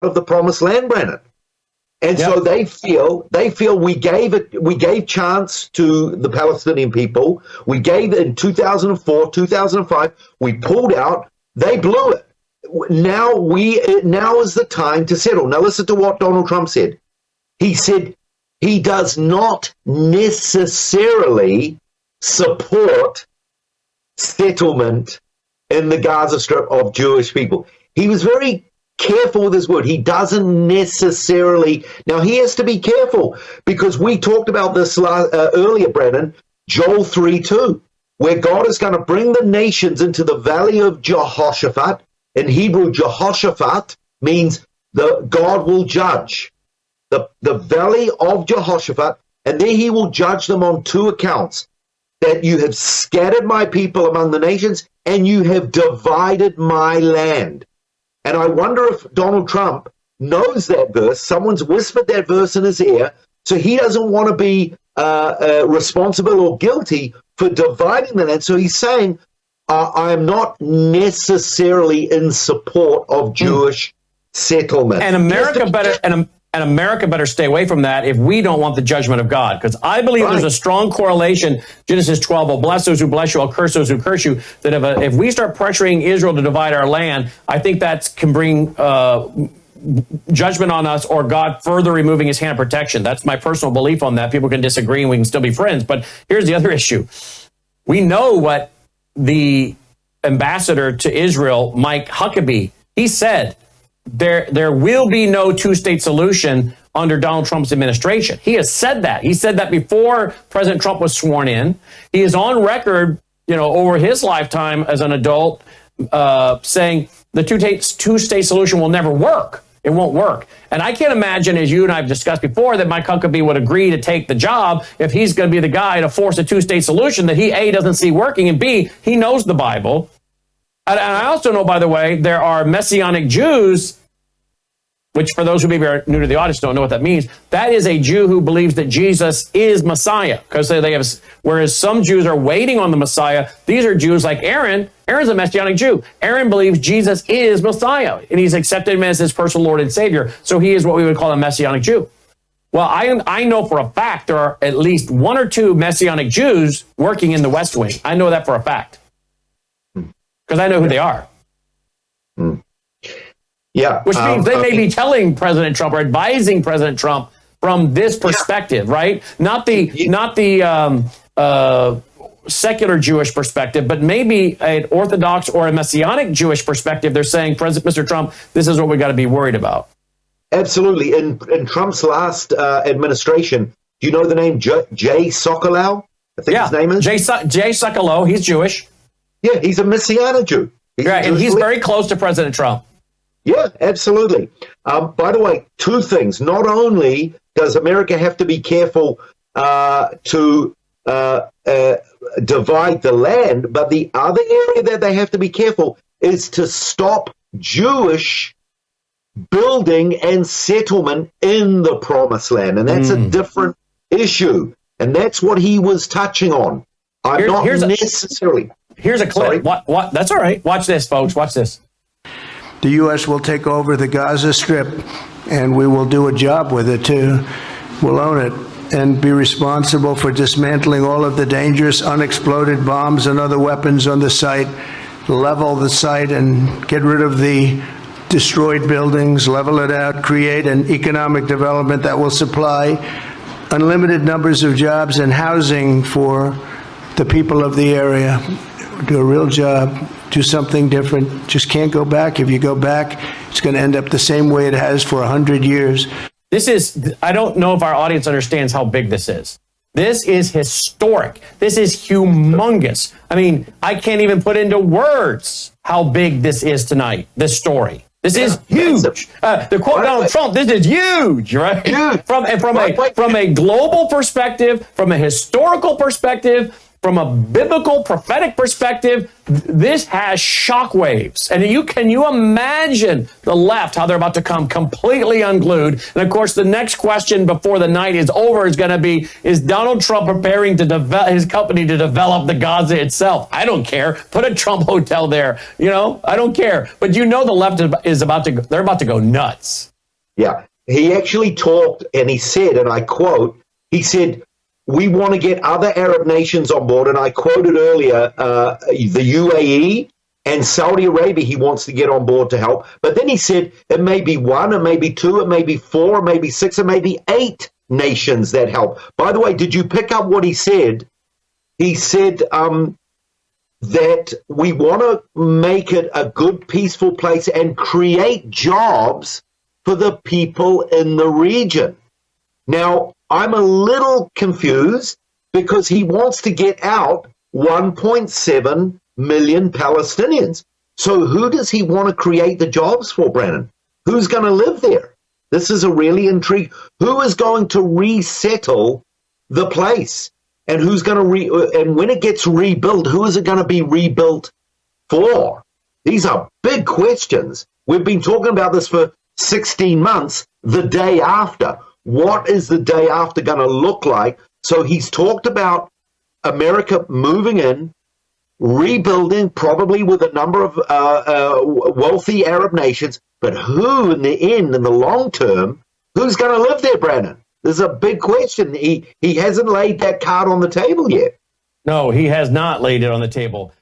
of the promised land, Brennan. And so they feel we gave chance to the Palestinian people. We gave it in 2004, 2005. We pulled out. They blew it. Now is the time to settle. Now listen to what Donald Trump said. He said he does not necessarily support settlement in the Gaza Strip of Jewish people. He was very careful with his word. He doesn't necessarily. Now, he has to be careful because we talked about this earlier, Brennan, Joel 3:2, where God is going to bring the nations into the valley of Jehoshaphat. In Hebrew, Jehoshaphat means God will judge. The valley of Jehoshaphat, and there he will judge them on two accounts, that you have scattered my people among the nations and you have divided my land. And I wonder if Donald Trump knows that verse. Someone's whispered that verse in his ear, so he doesn't want to be responsible or guilty for dividing the land. So he's saying, I am not necessarily in support of Jewish settlement. And America better stay away from that if we don't want the judgment of God. Because I believe there's a strong correlation. Genesis 12, I'll bless those who bless you, I'll curse those who curse you. That if we start pressuring Israel to divide our land, I think that can bring judgment on us, or God further removing his hand of protection. That's my personal belief on that. People can disagree and we can still be friends. But here's the other issue. We know what the ambassador to Israel, Mike Huckabee, he said, there will be no two-state solution under Donald Trump's administration. He has said that. He said that before President Trump was sworn in. He is on record, over his lifetime as an adult, saying the two-state solution will never work. It won't work. And I can't imagine, as you and I have discussed before, that Mike Huckabee would agree to take the job if he's going to be the guy to force a two-state solution that he, A, doesn't see working, and B, he knows the Bible. And I also know, by the way, there are Messianic Jews, which for those who maybe are new to the audience don't know what that means. That is a Jew who believes that Jesus is Messiah, because they have. Whereas some Jews are waiting on the Messiah, these are Jews like Aaron. Aaron's a Messianic Jew. Aaron believes Jesus is Messiah, and he's accepted him as his personal Lord and Savior. So he is what we would call a Messianic Jew. Well, I know for a fact there are at least one or two Messianic Jews working in the West Wing. I know that for a fact, because I know who they are. Yeah. Which means they may be telling President Trump or advising President Trump from this perspective, right? Not the secular Jewish perspective, but maybe an Orthodox or a Messianic Jewish perspective. They're saying, Mr. Trump, this is what we got to be worried about. Absolutely. In Trump's last administration, do you know the name Jay Sekulow? I think his name is Jay Sekulow. He's Jewish. Yeah, he's a Messianic Jew. And he's very close to President Trump. Yeah, absolutely. By the way, two things. Not only does America have to be careful to divide the land, but the other area that they have to be careful is to stop Jewish building and settlement in the Promised Land. And that's a different issue. And that's what he was touching on. Here's a clip. Sorry. What? That's all right. Watch this, folks. Watch this. The U.S. will take over the Gaza Strip, and we will do a job with it, too. We'll own it and be responsible for dismantling all of the dangerous unexploded bombs and other weapons on the site, level the site and get rid of the destroyed buildings, level it out, create an economic development that will supply unlimited numbers of jobs and housing for the people of the area. Do a real job. Do something different. Just can't go back. If you go back, it's going to end up the same way it has for 100 years. I don't know if our audience understands how big this is. This is historic. This is humongous. I mean, I can't even put into words how big this is tonight, this story. This is huge. To quote Donald Trump, this is huge, right? Huge. From a global perspective, from a historical perspective, from a biblical prophetic perspective, this has shockwaves. And can you imagine the left, how they're about to come completely unglued? And of course, the next question before the night is over is going to be, is Donald Trump preparing to develop his company to develop the Gaza itself? I don't care. Put a Trump hotel there. I don't care. But the left they're about to go nuts. Yeah. He actually talked and he said, and I quote, he said, we want to get other Arab nations on board. And I quoted earlier the UAE and Saudi Arabia he wants to get on board to help. But then he said it may be one, it may be two, it may be four, it may be six, it may be 8 nations that help. By the way, did you pick up what he said? He said that we want to make it a good, peaceful place and create jobs for the people in the region. Now, I'm a little confused because he wants to get out 1.7 million Palestinians. So who does he want to create the jobs for, Brandon? Who's going to live there? This is a really intriguing. Who is going to resettle the place? And who's going to and when it gets rebuilt, who is it going to be rebuilt for? These are big questions. We've been talking about this for 16 months. The day after, what is the day after going to look like? So he's talked about America moving in, rebuilding, probably with a number of wealthy Arab nations. But who, in the end, in the long term, who's going to live there, Brandon? This is a big question. He hasn't laid that card on the table yet. No, he has not laid it on the table.